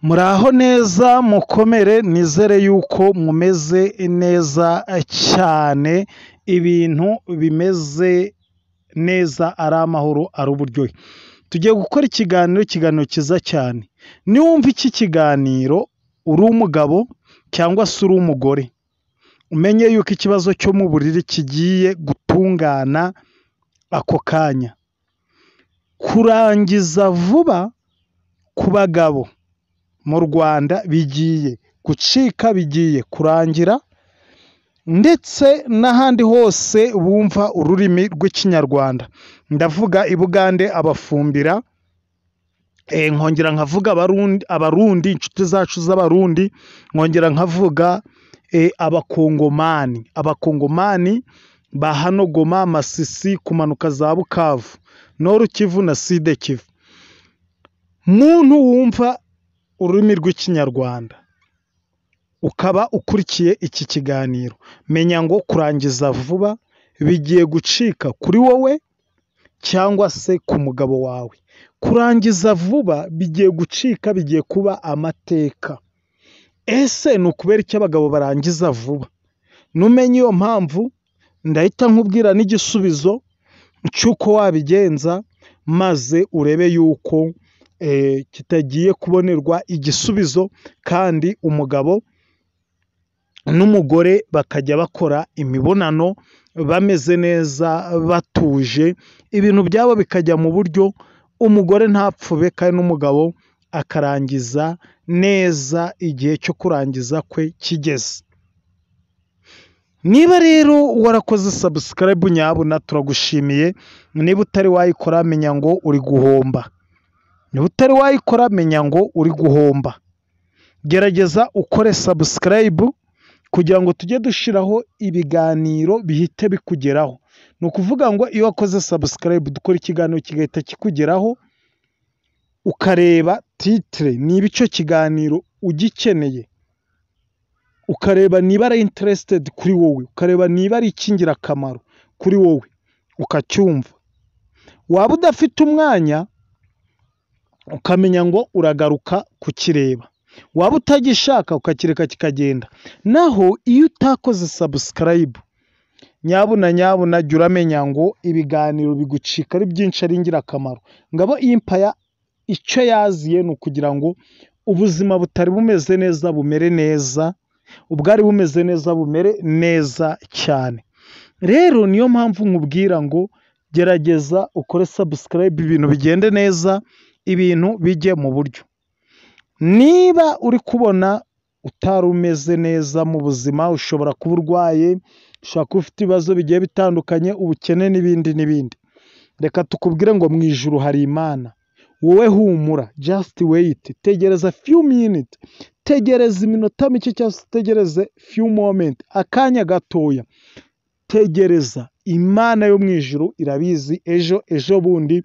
Muraho neza mukomere nizere yuko mumeze neza cyane, ibintu bimeze neza ari amahoro ari uburyohe. Tugiye gukora ikiganiro cyiza cyane. Niwumva iki kiganiro uri umugabo cyangwa se uri umugore, umenye yuko ikibazo cyo mu buriri kigiye gutungana ako kanya. Kurangiza vuba ku bagabo mu Rwanda bigiye gucika, bigiye kurangira, ndetse n'ahandi hose bumva ururimi rw'ikinyarwanda. Ndavuga i Bugande abafumbira, nkongera nkavuga abarundi, inshuti zacu z'abarundi, nkongera nkavuga abakongomani ba hano Goma, Masisi, kumanuka za Bukavu, Noru Kivu na Side Kivu. Muntu wumva ururimi rw'ikinyarwanda ukaba ukurikiye iki kiganiro, menya ngo kurangiza vuba bigiye gucika kuri wowe cyangwa se ku mugabo wawe. Kurangiza vuba bigiye gucika, bigiye kuba amateka. Ese ni ukubera iki abagabo barangiza vuba? Numenye iyo mpamvu ndahita nkubwira n'igisubizo cy'uko wabigenza, maze urebe yuko kitagiye kubonerwa igisubizo, kandi umugabo n'umugore bakajya bakora imibonano bameze neza, batuje, ibintu byabo bikajya mu buryo, umugore ntapfube kandi n'umugabo akarangiza neza igihe cyo kurangiza kwe kigeze. Niba rero warakoze subscribe nyabuna turagushimiye. Niba utari wayikora menya ngo uri guhomba. Niba utari wayikora menya ngo uri guhomba. Gerageza ukore subscribe kugira ngo tujye dushiraho ibiganiro bihite bikugeraho. Ni ukuvuga ngo iyo wakoze subscribe dukora ikiganiro kigahita kikugeraho, ukareba titre niba icyo kiganiro ugikeneye, ukareba niba ari interested kuri wowe, ukareba niba ari ikingirakamaro kuri wowe, ukacyumva. Waba udafite umwanya ukamenya ngo uragaruka kukireba, waba utagishaka ukakireka kikagenda. Naho iyo utakoze subscribe, nyabuna jya uramenya ngo ibiganiro bigucika ari byinshi, ari ingirakamaro. Ngabo Empire icyo yaziye ni ukugira ngo ubuzima butari bumeze neza bumere neza, ubwari bumeze neza bumere neza cyane. Rero niyo mpamvu nkubwira ngo gerageza ukore subscribe, ibintu bigende neza, ibintu bijye mu buryo. Niba uri kubona utari umeze neza mu buzima, ushobora kuba urwaye, ushobora kuba ufite ibibazo bigiye bitandukanye, ubukene n'ibindi, reka tukubwire ngo mu ijuru hari Imana. Wowe humura, just wait, tegereza few minutes, tegereza iminota mike cyangwa se tegereze few moment, akanya gatoya. Tegereza, Imana yo mu ijuru irabizi. Ejo bundi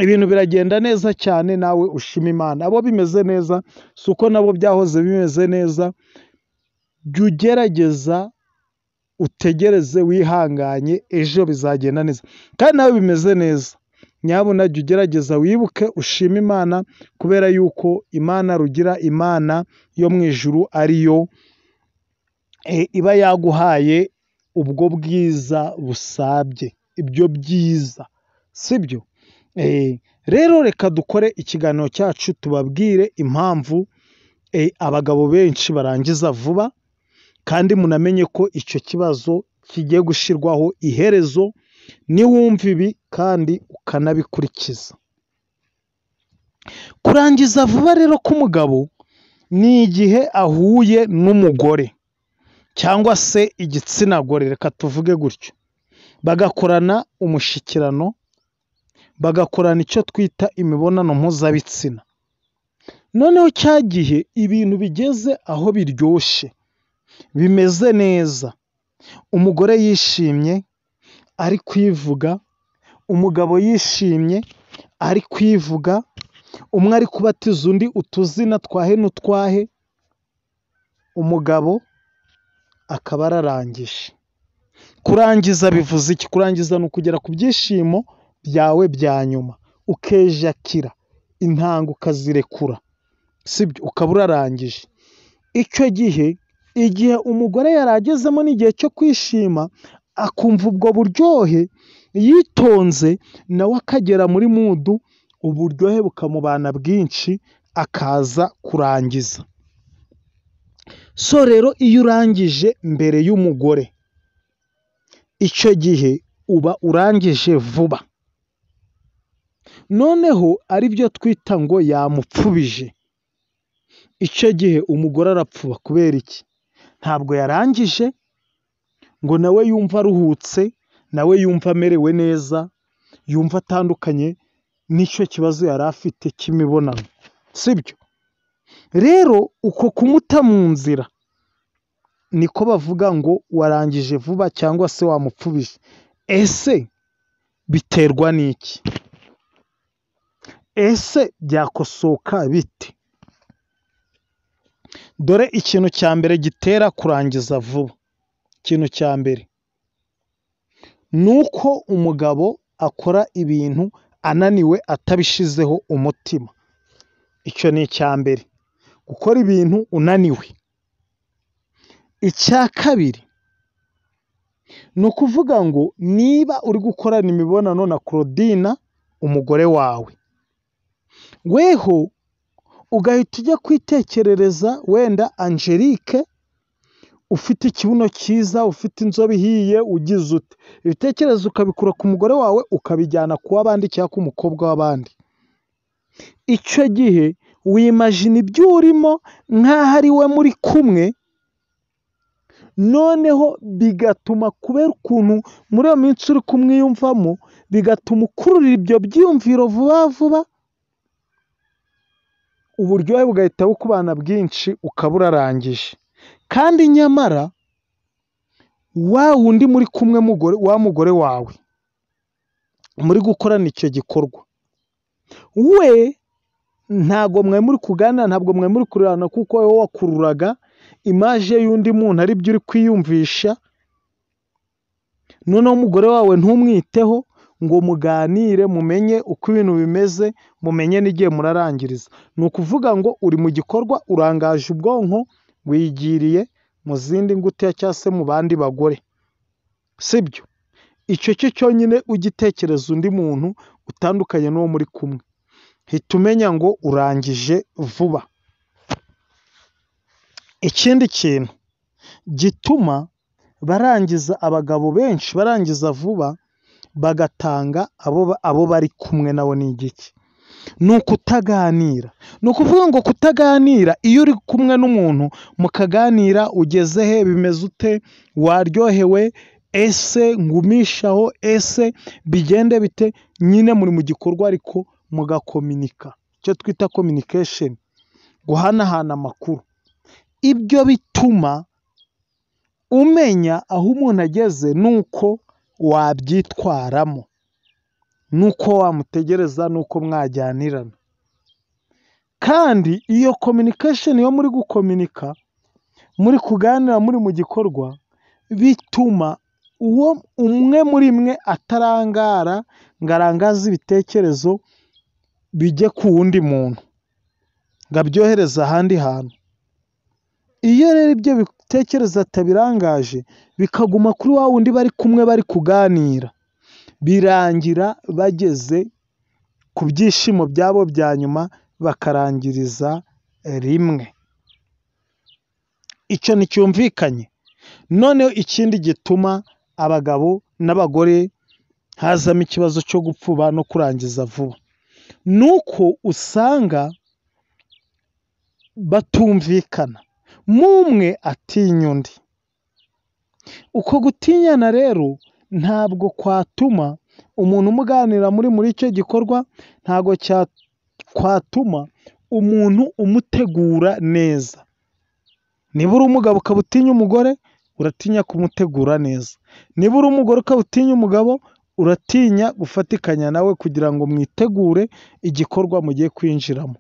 ibintu biragenda neza cyane, nawe ushima Imana. Abo bimeze neza si uko nabo byahoze bimeze neza. Jya ugerageza utegereze wihanganye, ejo bizagenda neza. Kandi nawe bimeze neza, nyabuna jya ugerageza wibuke ushima Imana, kubera yuko Imana rugira, Imana yo mu ijuru ariyo iba yaguhaye ubwo bwiza busabye, ibyo byiza, sibyo? Rero reka dukore ikiganiro cyacu tubabwire impamvu abagabo benshi barangiza vuba, kandi munamenye ko icyo kibazo kigiye gushyirwaho iherezo niwumva ibi kandi ukanabikurikiza. Kurangiza vuba rero k'umugabo ni igihe ahuye n'umugore cyangwa se igitsina gore, reka tuvuge gutyo, bagakorana umushikirano, bagakorana icyo twita imibonano mpuzabitsina. Noneho cya gihe ibintu bigeze aho biryoshye, bimeze neza, umugore yishimye ari kwivuga, umugabo yishimye ari kwivuga, umwe ari kubatiza undi utuzina twahe n'utwahe, umugabo akaba ararangije. Kurangiza bivuze iki? Kurangiza ni ukugera ku byishimo byawe bya nyuma, ukejakira intanga ukazirekura, sibyo, ukaba urarangije. Icyo gihe igihe umugore yari agezemo n'igihe cyo kwishima, akumva ubwo buryohe, yitonze nawe akagera muri mudu, uburyohe bukamubana bwinshi, akaza kurangiza. So rero iyo urangije mbere y'umugore, icyo gihe uba urangije vuba. Noneho ari byo twita ngo yamupfubije. Icyo gihe umugore arapfuba kubera iki? Ntabwo yarangije ngo nawe yumva aruhutse, nawe yumva amerewe neza, yumva atandukanye n'icyo kibazo yari afite cy'imibonano, sibyo? Rero uko kumuta mu nzira niko bavuga ngo warangije vuba cyangwa se wamupfubije. Ese biterwa n'iki? Ese byakosoka bite? Dore ikintu cya mbere gitera kurangiza vuba, ikintu cya mbere ni uko umugabo akora ibintu ananiwe atabishizeho umutima. Icyo ni icya mbere, gukora ibintu unaniwe. Icya kabiri ni ukuvuga ngo niba uri gukorana imibonano na Claudine umugore wawe, weho ugahita ujya kwitekerereza wenda Angelique ufite ikibuno cyiza, ufite inzobe ihiye, ugize ute, ibitekerezo ukabikura ku mugore wawe ukabijyana ku w'abandi cyangwa ku mukobwa w'abandi. Icyo gihe wimajina ibyo urimo nk'aho ari we muri kumwe, noneho bigatuma kubera ukuntu muri iyo minsi uri kumwiyumvamo, bigatuma ukururira ibyo byiyumviro vuba vuba, uburyohe bugahita bukubana bwinshi, ukaba urarangije. Kandi nyamara wa wundi muri kumwe wa mugore wawe muri gukorana icyo gikorwa, we ntabwo mwe muri kuganira, ntabwo mwe muri kurebana, kuko wowe wakururaga imaje y'undi muntu ari byo uri kwiyumvisha. Noneho umugore wawe ntumwiteho ngo muganire, mumenye uko ibintu bimeze, mumenye n'igihe murarangiriza. Ni ukuvuga ngo uri mu gikorwa, urangaje ubwonko, wigiriye mu zindi ngutiya cyangwa se mu bandi bagore, sibyo? Icyo cyo cyonyine ugitekereza undi muntu utandukanye n'uwo muri kumwe, hita umenya ngo urangije vuba. Ikindi kintu gituma barangiza, abagabo benshi barangiza vuba bagatanga abo bari kumwe nabo ni igiki? Ni ukutaganira. Ni ukuvuga ngo kutaganira, iyo uri kumwe n'umuntu mukaganira, ugeze he, bimeze ute, waryohewe, ese ngumishaho, ese bigende bite, nyine muri mu gikorwa ariko mugakominika, icyo twita communication, guhanahana amakuru. Ibyo bituma umenya aho umuntu ageze, nuko wabyitwaramo, nuko wamutegereza, nuko mwajyanirana. Kandi iyo communication yo muri gukominika, muri kuganira, muri mu gikorwa, bituma uwo umwe muri mwe atarangara ngo arangaze ibitekerezo bijye ku wundi muntu ngo abyohereze ahandi hantu. Iyo rero ibyo bitekerezo atabirangaje, bikaguma kuri wa wundi bari kumwe bari kuganira, birangira bageze ku byishimo byabo bya nyuma, bakarangiriza rimwe. Icyo nticyumvikanye. Noneho ikindi gituma abagabo n'abagore hazamo ikibazo cyo gupfuba no kurangiza vuba, ni uko usanga batumvikana, umwe atinya undi. Uko gutinyana rero ntabwo kwatuma umuntu umuganira muri icyo gikorwa, ntabwo kwatuma umuntu umutegura neza. Niba uri umugabo ukaba utinya umugore, uratinya kumutegura neza. Niba uri umugore ukaba utinya umugabo, uratinya gufatikanya nawe kugira ngo mwitegure igikorwa mugiye kwinjiramo.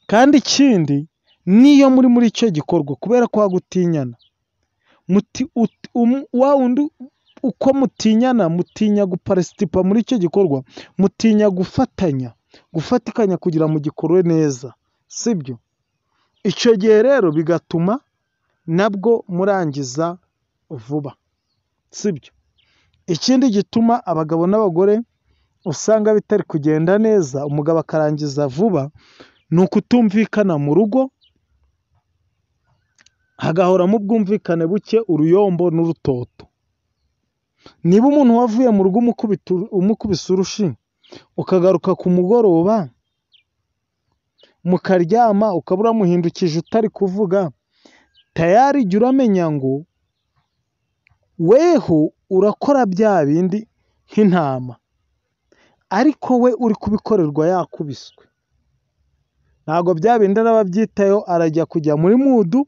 Kandi ikindi, niyo muri icyo gikorwa, kubera ko wagutinyana, wa wundi uko mutinyana, mutinya guparasitipa muri icyo gikorwa, mutinya gufatikanya kugira mu gikorwe neza, sibyo? icyo gihe rero bigatuma nabwo murangiza vuba, sibyo? Ikindi gituma abagabo n'abagore usanga bitari kugenda neza, umugabo akarangiza vuba, ni ukutumvikana mu rugo, hagahoramo ubwumvikane buke, uruyombo n'urutoto. Niba umuntu wavuye mu rugo umukubise urushi, ukagaruka ku mugoroba mukaryama, ukaba uramuhindukije utari kuvuga, tayari jya uramenya ngo weho urakora bya bindi nk'intama, ariko we uri kubikorerwa yakubiswe. Ntabwo bya bindi araba abyitayeho, arajya kujya muri mudu,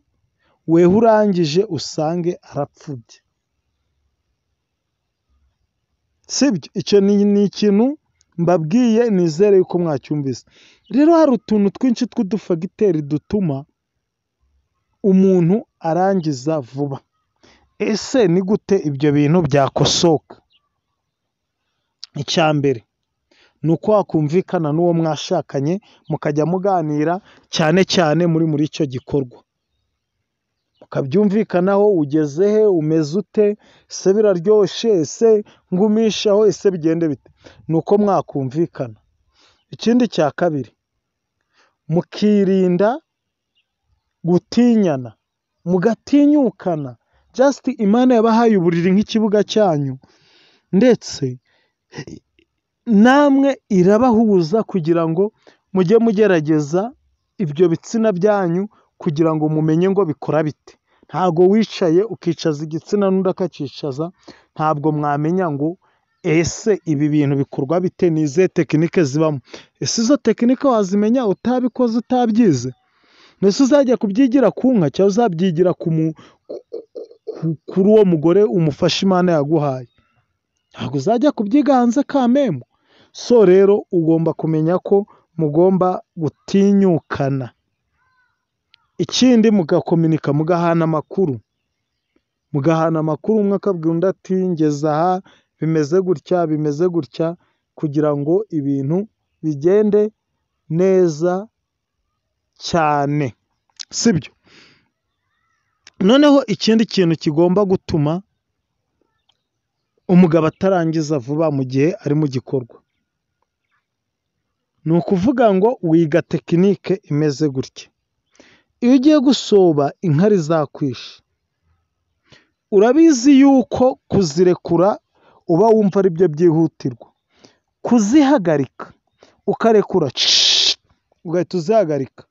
weho urangije usange arapfubye, sibyo? Icyo ni ikintu mbabwiye, nizere yuko mwacyumvise. Rero hari utuntu twinshi tw'udufagiteri dutuma umuntu arangiza vuba. Ese ni gute ibyo bintu byakosoka? Icya mbere ni uko wakumvikana n'uwo mwashakanye, mukajya muganira, cyane cyane muri icyo gikorwa, mukabyumvikanaho, ugeze he, umeze ute, ese biraryoshye, ese ngumishaho, ese bigende bite, ni uko mwakumvikana. Ikindi cya kabiri, mukirinda gutinyana, mugatinyukana. Just Imana yabahaye uburiri nk'ikibuga cyanyu, ndetse namwe irabahuza kugira ngo mujye mugerageza ibyo bitsina byanyu kugira ngo mumenye ngo bikora bite. Ntabwo wicaye ukicaza igitsina n'undi akacicaza, ntabwo mwamenya ngo ese ibi bintu bikorwa bite, ni izihe tekinike zibamo. Ese izo tekinike wazimenya utabikoze, utabyize? Mbese uzajya kubyigira ku nka, cyangwa uzabyigira kuri uwo mugore umufasha Imana yaguhaye? Ntabwo uzajya kubyiga hanze kamemo. So rero ugomba kumenya ko mugomba gutinyukana. Ikindi mugakominika, mugahana amakuru, umwe akabwira undi ati ngeze aha, bimeze gutya, bimeze gutya, kugira ngo ibintu bigende neza cyane, sibyo? Noneho ikindi kintu kigomba gutuma umugabo atarangiza vuba mu gihe ari mu gikorwa, ni ukuvuga ngo wiga tekinike imeze gutya. Iyo ugiye gusoba inkari zakwishe, urabizi yuko kuzirekura uba wumva ari byo byihutirwa. Kuzihagarika ukarekura, ugahita uzihagarika,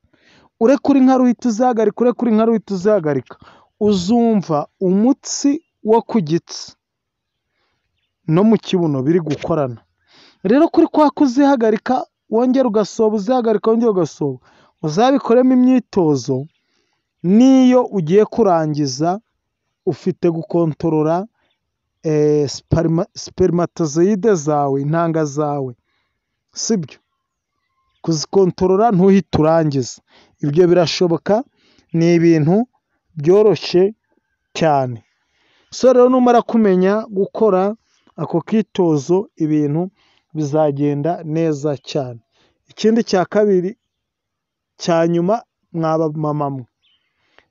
urekura inkari uhita uzihagarika, urekura inkari uhita uzihagarika, uzumva umutsi wo ku gitsi no mu kibuno biri gukorana. Rero kuri kwa kuzihagarika wongera ugasoba, uzihagarika wongera ugasoba, uzabikoremo imyitozo. N'iyo ugiye kurangiza ufite gukontorora spermatozoide zawe, intanga zawe, sibyo? Kuzikontorora ntuhite urangiza. Ibyo birashoboka, ni ibintu byoroshye cyane. So rero numara kumenya gukora ako kitozo, ibintu bizagenda neza cyane. Ikindi cya kabiri cya nyuma, mwaba mama mwe,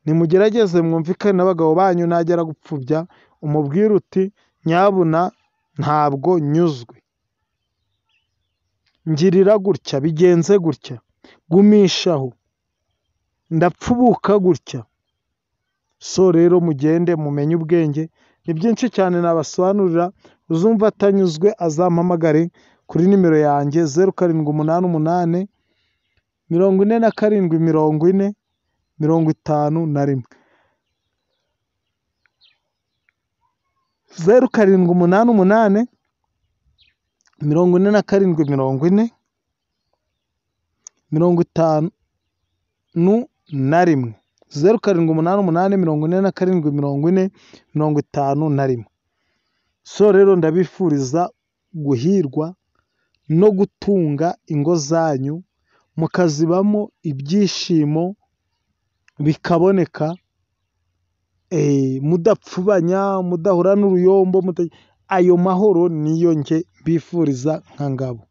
nimugerageze mwumvikane n'abagabo banyu, nagera gupfubya umubwire uti nyabuna ntabwo nyuzwe, ngirira gutya, bigenze gutya, gumishaho, ndapfubuka gutya. So rero mugende mumenye ubwenge. Ni byinshi cyane nabasobanurira. Uzumva atanyuzwe azampamagare kuri nimero yanjye 0788 47 40 51, 0788 47 40 51, 0788 47 40 51. So rero ndabifuriza guhirwa no gutunga ingo zanyu, mukazibamo ibyishimo bikaboneka, mudapfubanya, mudahura n'uruyombo. Ayo mahoro niyo nge mbifuriza nka ngabo.